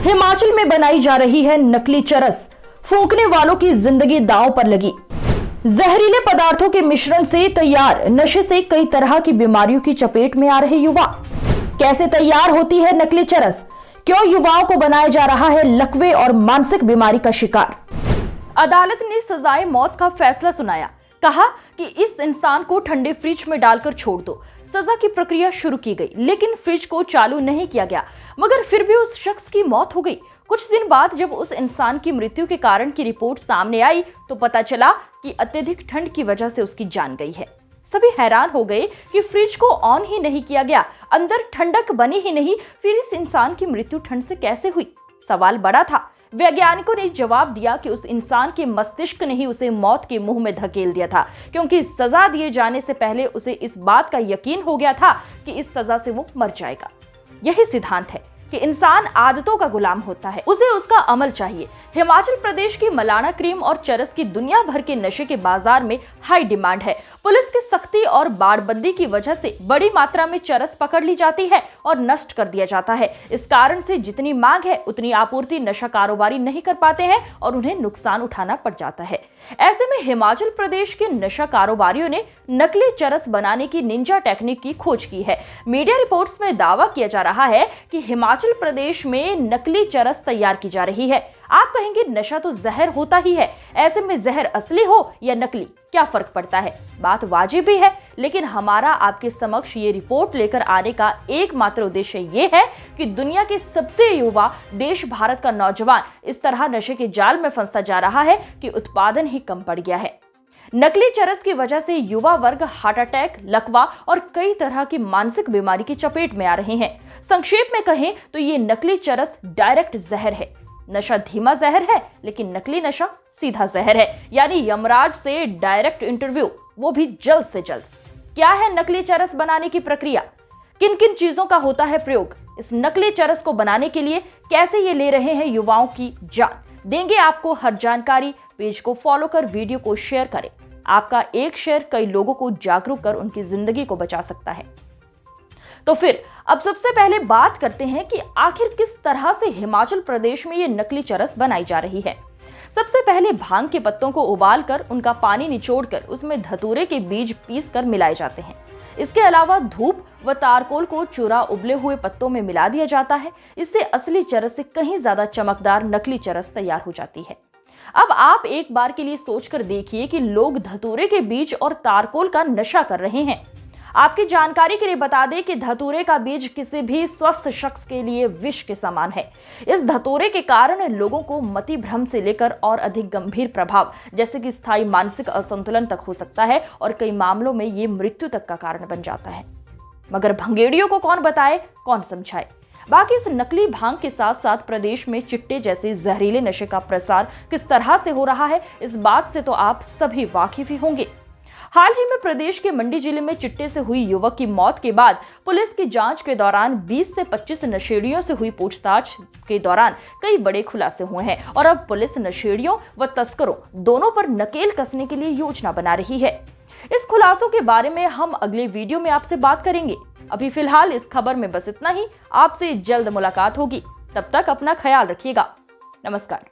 हिमाचल में बनाई जा रही है नकली चरस, फूंकने वालों की जिंदगी दांव पर लगी। जहरीले पदार्थों के मिश्रण से तैयार नशे से कई तरह की बीमारियों की चपेट में आ रहे युवा। कैसे तैयार होती है नकली चरस? क्यों युवाओं को बनाया जा रहा है लकवे और मानसिक बीमारी का शिकार? अदालत ने सजाए मौत का फैसला सुनाया। कहा कि इस इंसान को ठंडे फ्रिज में डालकर छोड़ दो। सजा की प्रक्रिया शुरू की गई, लेकिन फ्रिज को चालू नहीं किया गया, मगर फिर भी उस शख्स की मौत हो गई। कुछ दिन बाद जब उस इंसान की मृत्यु के कारण की रिपोर्ट सामने आई तो पता चला कि अत्यधिक ठंड की वजह से उसकी जान गई है। सभी हैरान हो गए कि फ्रिज को ऑन ही नहीं किया गया, अंदर ठंडक बनी ही नहीं, फिर इस इंसान की मृत्यु ठंड से कैसे हुई? सवाल बड़ा था। वैज्ञानिकों ने जवाब दिया कि उस इंसान के मस्तिष्क ने ही उसे मौत के मुंह में धकेल दिया था, क्योंकि सजा दिए जाने से पहले उसे इस बात का यकीन हो गया था कि इस सजा से वो मर जाएगा। यही सिद्धांत है कि इंसान आदतों का गुलाम होता है, उसे उसका अमल चाहिए। हिमाचल प्रदेश की मलाना क्रीम और चरस की दुनिया भर के नशे के बाजार में हाई डिमांड है। पुलिस की सख्ती और बाड़बंदी की वजह से बड़ी मात्रा में चरस पकड़ ली जाती है और नष्ट कर दिया जाता है। इस कारण से जितनी मांग है उतनी आपूर्ति नशा कारोबारी नहीं कर पाते हैं और उन्हें नुकसान उठाना पड़ जाता है। ऐसे में हिमाचल प्रदेश के नशा कारोबारियों ने नकली चरस बनाने की निंजा टेक्निक की खोज की है। मीडिया रिपोर्ट्स में दावा किया जा रहा है कि हिमाचल प्रदेश में नकली चरस तैयार की जा रही है। आप कहेंगे नशा तो जहर होता ही है, ऐसे में जहर असली हो या नकली क्या फर्क पड़ता है? बात वाजिब भी है, लेकिन हमारा आपके समक्ष ये रिपोर्ट लेकर आने का एकमात्र उद्देश्य ये है कि दुनिया के सबसे युवा देश भारत का नौजवान इस तरह नशे के जाल में फंसता जा रहा है कि उत्पादन ही कम पड़ गया है। नकली चरस की वजह से युवा वर्ग हार्ट अटैक, लकवा और कई तरह की मानसिक बीमारी की चपेट में आ रहे हैं। संक्षेप में कहें तो ये नकली चरस डायरेक्ट जहर है। नशा धीमा जहर है, लेकिन नकली नशा सीधा जहर है, यानी यमराज से डायरेक्ट इंटरव्यू, वो भी जल्द से जल्द। क्या है नकली चरस बनाने की प्रक्रिया? किन किन चीजों का होता है प्रयोग? इस नकली चरस को बनाने के लिए कैसे ये ले रहे हैं युवाओं की जान? देंगे आपको हर जानकारी। पेज को फॉलो कर वीडियो को शेयर करें। आपका एक शेयर कई लोगों को जागरूक कर उनकी जिंदगी को बचा सकता है। तो फिर अब सबसे पहले बात करते हैं कि आखिर किस तरह से हिमाचल प्रदेश में ये नकली चरस बनाई जा रही है। सबसे पहले भांग के पत्तों को उबालकर उनका पानी निचोड़कर उसमें धतूरे के बीज पीसकर मिलाए जाते हैं। इसके अलावा धूप व तारकोल को चूरा उबले हुए पत्तों में मिला दिया जाता है। इससे असली चरस से कहीं ज्यादा चमकदार नकली चरस तैयार हो जाती है। अब आप एक बार के लिए सोचकर देखिए कि लोग धतूरे के बीज और तारकोल का नशा कर रहे हैं। आपकी जानकारी के लिए बता दें कि धतूरे का बीज किसी भी स्वस्थ शख्स के लिए विष के समान है। इस धतूरे के कारण लोगों को मति भ्रम से लेकर और अधिक गंभीर प्रभाव जैसे कि स्थायी मानसिक असंतुलन तक हो सकता है और कई मामलों में ये मृत्यु तक का कारण बन जाता है। मगर भंगेड़ियों को कौन बताए, कौन समझाए? बाकी इस नकली भांग के साथ साथ प्रदेश में चिट्टे जैसे जहरीले नशे का प्रसार किस तरह से हो रहा है, इस बात से तो आप सभी वाकिफ ही होंगे। हाल ही में प्रदेश के मंडी जिले में चिट्टे से हुई युवक की मौत के बाद पुलिस की जांच के दौरान 20 से 25 नशेड़ियों से हुई पूछताछ के दौरान कई बड़े खुलासे हुए हैं और अब पुलिस नशेड़ियों व तस्करों दोनों पर नकेल कसने के लिए योजना बना रही है। इस खुलासों के बारे में हम अगले वीडियो में आपसे बात करेंगे। अभी फिलहाल इस खबर में बस इतना ही। आपसे जल्द मुलाकात होगी, तब तक अपना ख्याल रखिएगा। नमस्कार।